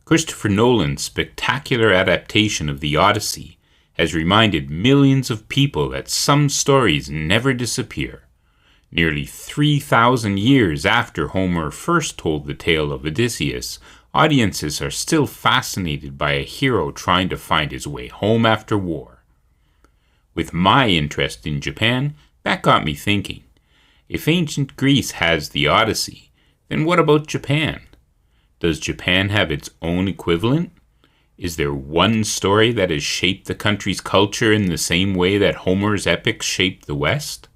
Christopher Nolan's spectacular adaptation of the Odyssey has reminded millions of people that some stories never disappear. Nearly 3,000 years after Homer first told the tale of Odysseus, audiences are still fascinated by a hero trying to find his way home after war. With my interest in Japan, that got me thinking. If ancient Greece has the Odyssey, then what about Japan? Does Japan have its own equivalent? Is there one story that has shaped the country's culture in the same way that Homer's epics shaped the West?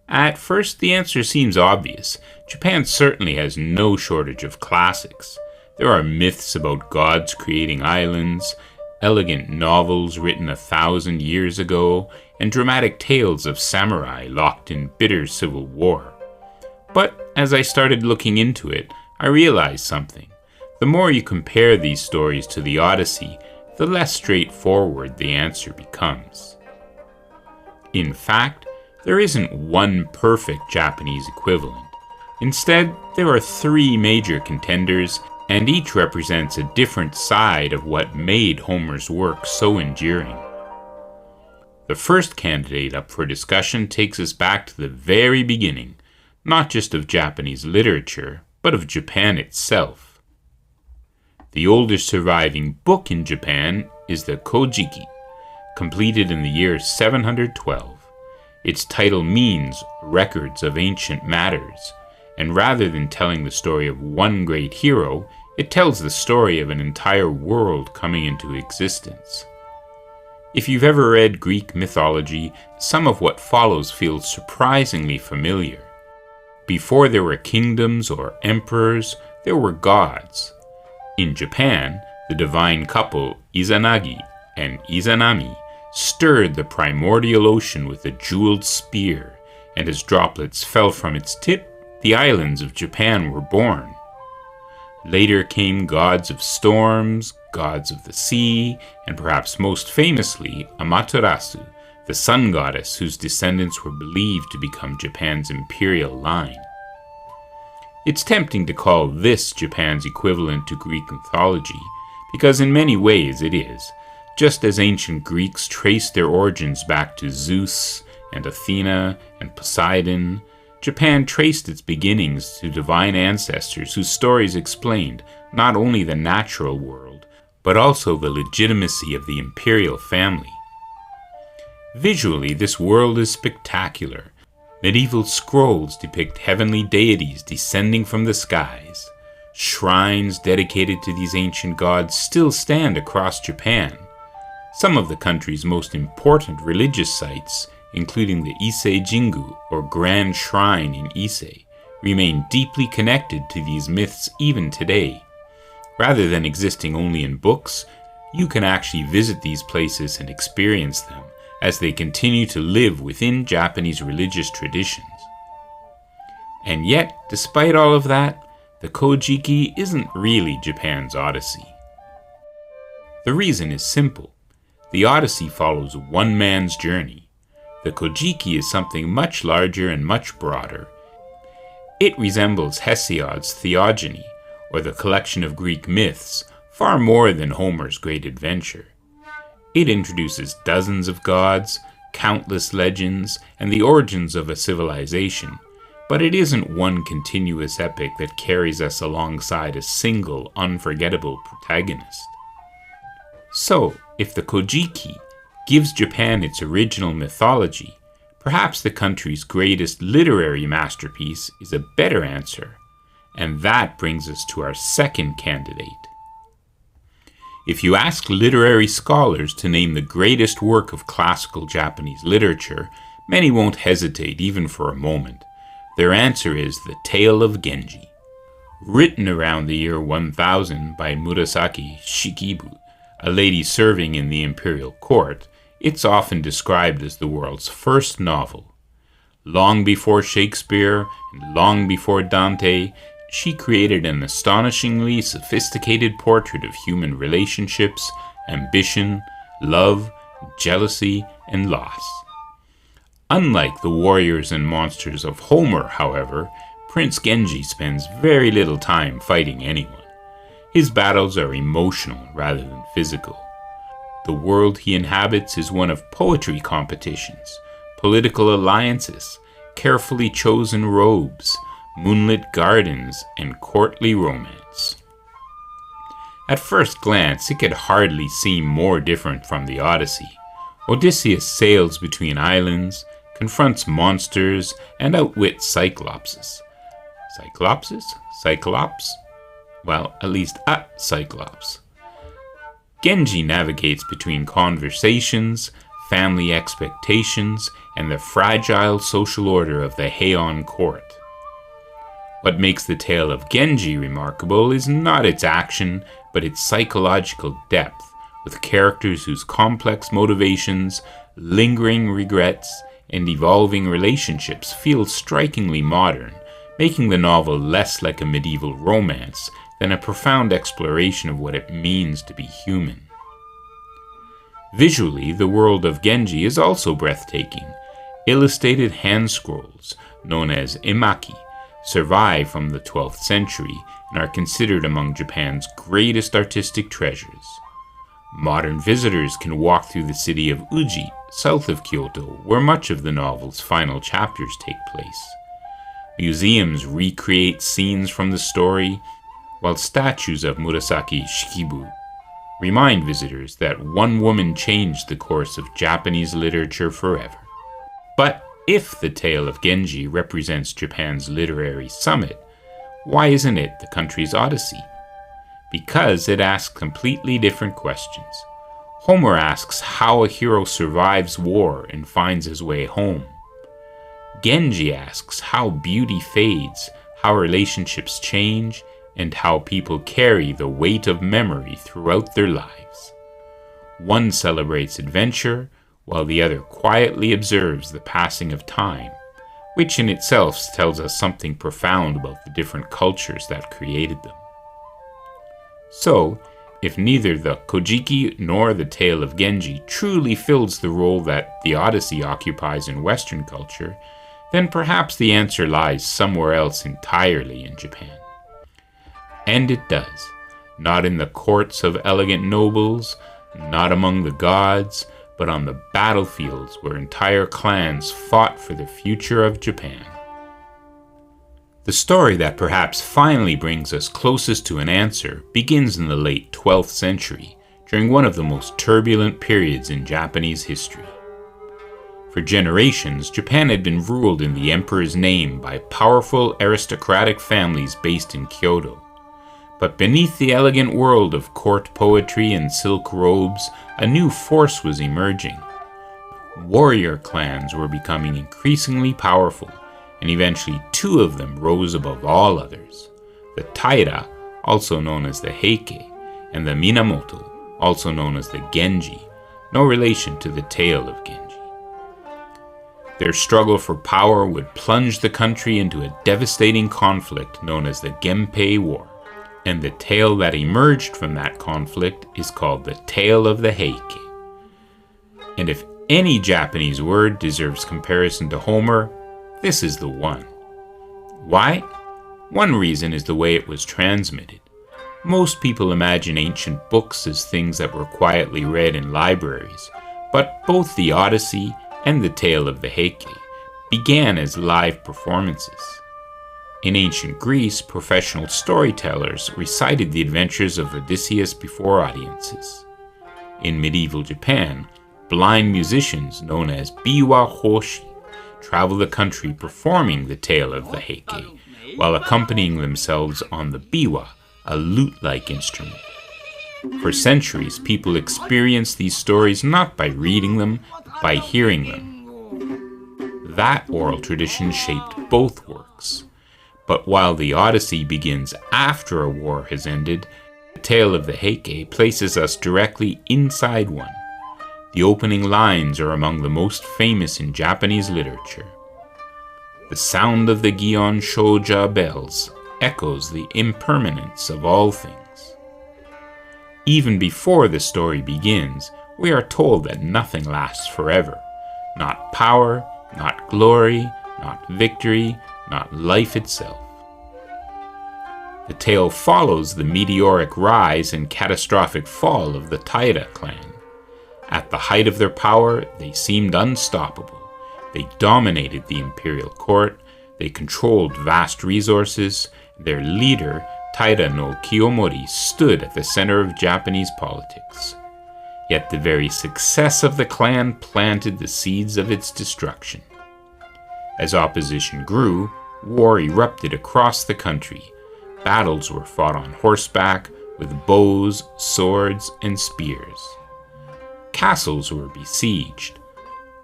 At first, the answer seems obvious. Japan certainly has no shortage of classics. There are myths about gods creating islands, elegant novels written 1,000 years ago, and dramatic tales of samurai locked in bitter civil war. But as I started looking into it, I realized something. The more you compare these stories to the Odyssey, the less straightforward the answer becomes. In fact, there isn't one perfect Japanese equivalent. Instead, there are 3 major contenders, and each represents a different side of what made Homer's work so enduring. The first candidate up for discussion takes us back to the very beginning, not just of Japanese literature, but of Japan itself. The oldest surviving book in Japan is the Kojiki, completed in the year 712. Its title means records of ancient matters, and rather than telling the story of one great hero, it tells the story of an entire world coming into existence. If you've ever read Greek mythology, some of what follows feels surprisingly familiar. Before there were kingdoms or emperors, there were gods. In Japan, the divine couple Izanagi and Izanami stirred the primordial ocean with a jeweled spear, and as droplets fell from its tip, the islands of Japan were born. Later came gods of storms, gods of the sea, and perhaps most famously, Amaterasu, the sun goddess whose descendants were believed to become Japan's imperial line. It's tempting to call this Japan's equivalent to Greek mythology, because in many ways it is. Just as ancient Greeks traced their origins back to Zeus and Athena and Poseidon, Japan traced its beginnings to divine ancestors whose stories explained not only the natural world, but also the legitimacy of the imperial family. Visually, this world is spectacular. Medieval scrolls depict heavenly deities descending from the skies. Shrines dedicated to these ancient gods still stand across Japan. Some of the country's most important religious sites, including the Ise Jingu, or Grand Shrine in Ise, remain deeply connected to these myths even today. Rather than existing only in books, you can actually visit these places and experience them as they continue to live within Japanese religious traditions. And yet, despite all of that, the Kojiki isn't really Japan's Odyssey. The reason is simple. The Odyssey follows one man's journey. The Kojiki is something much larger and much broader. It resembles Hesiod's Theogony, or the collection of Greek myths, far more than Homer's great adventure. It introduces dozens of gods, countless legends, and the origins of a civilization, but it isn't one continuous epic that carries us alongside a single, unforgettable protagonist. So, if the Kojiki gives Japan its original mythology, perhaps the country's greatest literary masterpiece is a better answer, and that brings us to our second candidate. If you ask literary scholars to name the greatest work of classical Japanese literature, many won't hesitate even for a moment. Their answer is the Tale of Genji. Written around the year 1000 by Murasaki Shikibu, a lady serving in the imperial court, it's often described as the world's first novel. Long before Shakespeare and long before Dante, she created an astonishingly sophisticated portrait of human relationships, ambition, love, jealousy, and loss. Unlike the warriors and monsters of Homer, however, Prince Genji spends very little time fighting anyone. His battles are emotional rather than physical. The world he inhabits is one of poetry competitions, political alliances, carefully chosen robes, moonlit gardens, and courtly romance. At first glance, it could hardly seem more different from the Odyssey. Odysseus sails between islands, confronts monsters, and outwits Cyclopses. Cyclopses? Cyclops? Well, at least a Cyclops. Genji navigates between conversations, family expectations, and the fragile social order of the Heian court. What makes the tale of Genji remarkable is not its action, but its psychological depth, with characters whose complex motivations, lingering regrets, and evolving relationships feel strikingly modern, making the novel less like a medieval romance than a profound exploration of what it means to be human. Visually, the world of Genji is also breathtaking. Illustrated hand scrolls, known as imaki, survive from the 12th century and are considered among Japan's greatest artistic treasures. Modern visitors can walk through the city of Uji, south of Kyoto, where much of the novel's final chapters take place. Museums recreate scenes from the story, while statues of Murasaki Shikibu remind visitors that one woman changed the course of Japanese literature forever. But if the tale of Genji represents Japan's literary summit, why isn't it the country's Odyssey? Because it asks completely different questions. Homer asks how a hero survives war and finds his way home. Genji asks how beauty fades, how relationships change, and how people carry the weight of memory throughout their lives. One celebrates adventure, while the other quietly observes the passing of time, which in itself tells us something profound about the different cultures that created them. So, if neither the Kojiki nor the Tale of Genji truly fills the role that the Odyssey occupies in Western culture, then perhaps the answer lies somewhere else entirely in Japan. And it does. Not in the courts of elegant nobles, not among the gods, but on the battlefields where entire clans fought for the future of Japan. The story that perhaps finally brings us closest to an answer begins in the late 12th century, during one of the most turbulent periods in Japanese history. For generations, Japan had been ruled in the emperor's name by powerful aristocratic families based in Kyoto. But beneath the elegant world of court poetry and silk robes, a new force was emerging. Warrior clans were becoming increasingly powerful, and eventually two of them rose above all others: the Taira, also known as the Heike, and the Minamoto, also known as the Genji, no relation to the Tale of Genji. Their struggle for power would plunge the country into a devastating conflict known as the Genpei War, and the tale that emerged from that conflict is called the Tale of the Heike. And if any Japanese word deserves comparison to Homer, this is the one. Why? One reason is the way it was transmitted. Most people imagine ancient books as things that were quietly read in libraries, but both the Odyssey and the Tale of the Heike began as live performances. In ancient Greece, professional storytellers recited the adventures of Odysseus before audiences. In medieval Japan, blind musicians known as biwa hoshi travel the country performing the Tale of the Heike, while accompanying themselves on the biwa, a lute-like instrument. For centuries, people experienced these stories not by reading them, but by hearing them. That oral tradition shaped both works. But while the Odyssey begins after a war has ended, the Tale of the Heike places us directly inside one. The opening lines are among the most famous in Japanese literature. The sound of the Gion Shoja bells echoes the impermanence of all things. Even before the story begins, we are told that nothing lasts forever. Not power, not glory, not victory, not life itself. The tale follows the meteoric rise and catastrophic fall of the Taira clan. At the height of their power, they seemed unstoppable. They dominated the imperial court, they controlled vast resources, their leader, Taira no Kiyomori, stood at the center of Japanese politics. Yet the very success of the clan planted the seeds of its destruction. As opposition grew, war erupted across the country. Battles were fought on horseback, with bows, swords, and spears. Castles were besieged.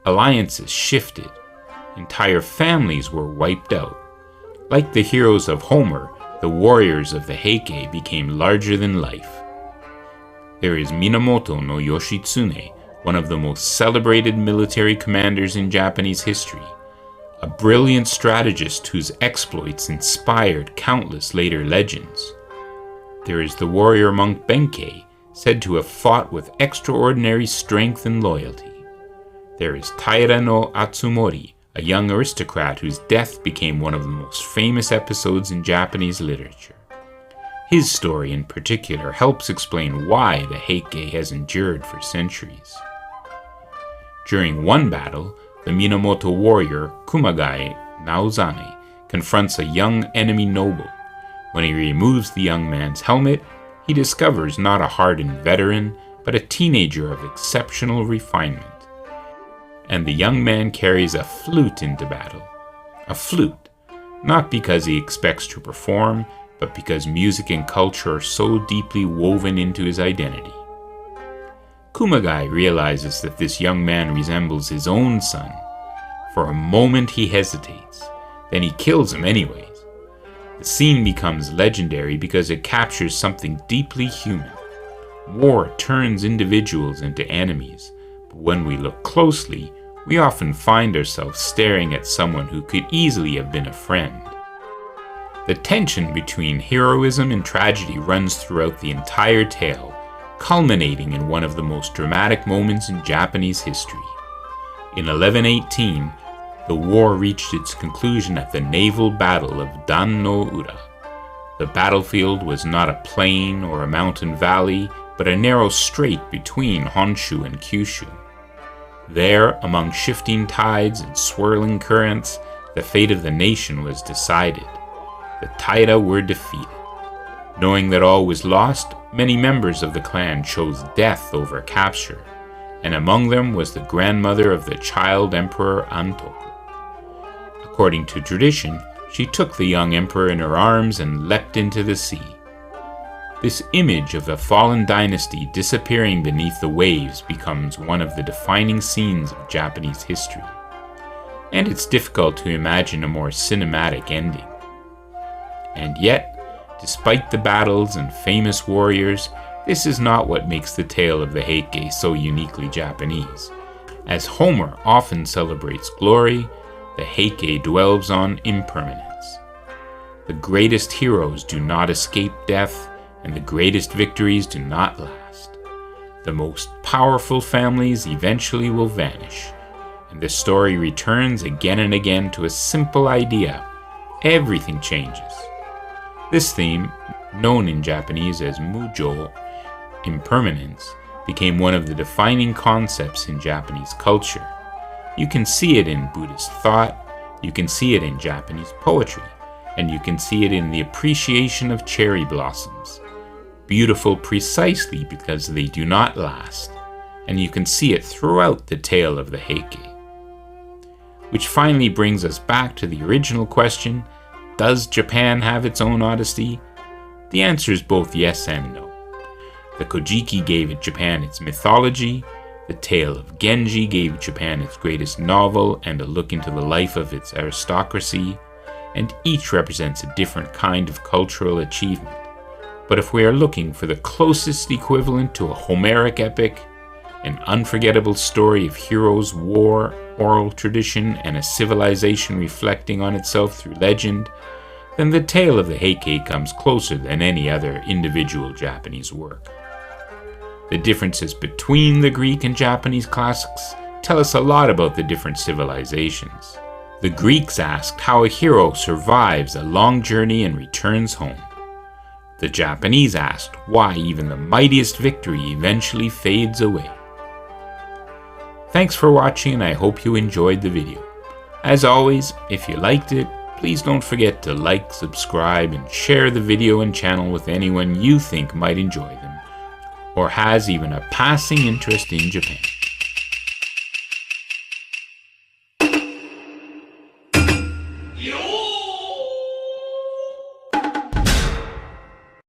Alliances shifted. Entire families were wiped out. Like the heroes of Homer, the warriors of the Heike became larger than life. There is Minamoto no Yoshitsune, one of the most celebrated military commanders in Japanese history, a brilliant strategist whose exploits inspired countless later legends. There is the warrior monk Benkei, said to have fought with extraordinary strength and loyalty. There is Taira no Atsumori, a young aristocrat whose death became one of the most famous episodes in Japanese literature. His story in particular helps explain why the Heike has endured for centuries. During one battle, the Minamoto warrior Kumagai Naozane confronts a young enemy noble. When he removes the young man's helmet, he discovers not a hardened veteran, but a teenager of exceptional refinement. And the young man carries a flute into battle. A flute, not because he expects to perform, but because music and culture are so deeply woven into his identity. Kumagai realizes that this young man resembles his own son. For a moment he hesitates, then he kills him anyways. The scene becomes legendary because it captures something deeply human. War turns individuals into enemies, but when we look closely, we often find ourselves staring at someone who could easily have been a friend. The tension between heroism and tragedy runs throughout the entire tale, culminating in one of the most dramatic moments in Japanese history. In 1118, the war reached its conclusion at the naval battle of Dan no Ura. The battlefield was not a plain or a mountain valley, but a narrow strait between Honshu and Kyushu. There, among shifting tides and swirling currents, the fate of the nation was decided. The Taira were defeated. Knowing that all was lost, many members of the clan chose death over capture, and among them was the grandmother of the child emperor Antoku. According to tradition, she took the young emperor in her arms and leapt into the sea. This image of a fallen dynasty disappearing beneath the waves becomes one of the defining scenes of Japanese history, and it's difficult to imagine a more cinematic ending. And yet, despite the battles and famous warriors, this is not what makes the tale of the Heike so uniquely Japanese. As Homer often celebrates glory, the Heike dwells on impermanence. The greatest heroes do not escape death, and the greatest victories do not last. The most powerful families eventually will vanish, and the story returns again and again to a simple idea: everything changes. This theme, known in Japanese as mujo, impermanence, became one of the defining concepts in Japanese culture. You can see it in Buddhist thought, you can see it in Japanese poetry, and you can see it in the appreciation of cherry blossoms. Beautiful precisely because they do not last, and you can see it throughout the tale of the Heike. Which finally brings us back to the original question: does Japan have its own Odyssey? The answer is both yes and no. The Kojiki gave Japan its mythology, the Tale of Genji gave Japan its greatest novel and a look into the life of its aristocracy, and each represents a different kind of cultural achievement. But if we are looking for the closest equivalent to a Homeric epic, an unforgettable story of heroes, war, oral tradition, and a civilization reflecting on itself through legend, then the tale of the Heike comes closer than any other individual Japanese work. The differences between the Greek and Japanese classics tell us a lot about the different civilizations. The Greeks asked how a hero survives a long journey and returns home. The Japanese asked why even the mightiest victory eventually fades away. Thanks for watching, and I hope you enjoyed the video. As always, if you liked it, please don't forget to like, subscribe, and share the video and channel with anyone you think might enjoy them, or has even a passing interest in Japan.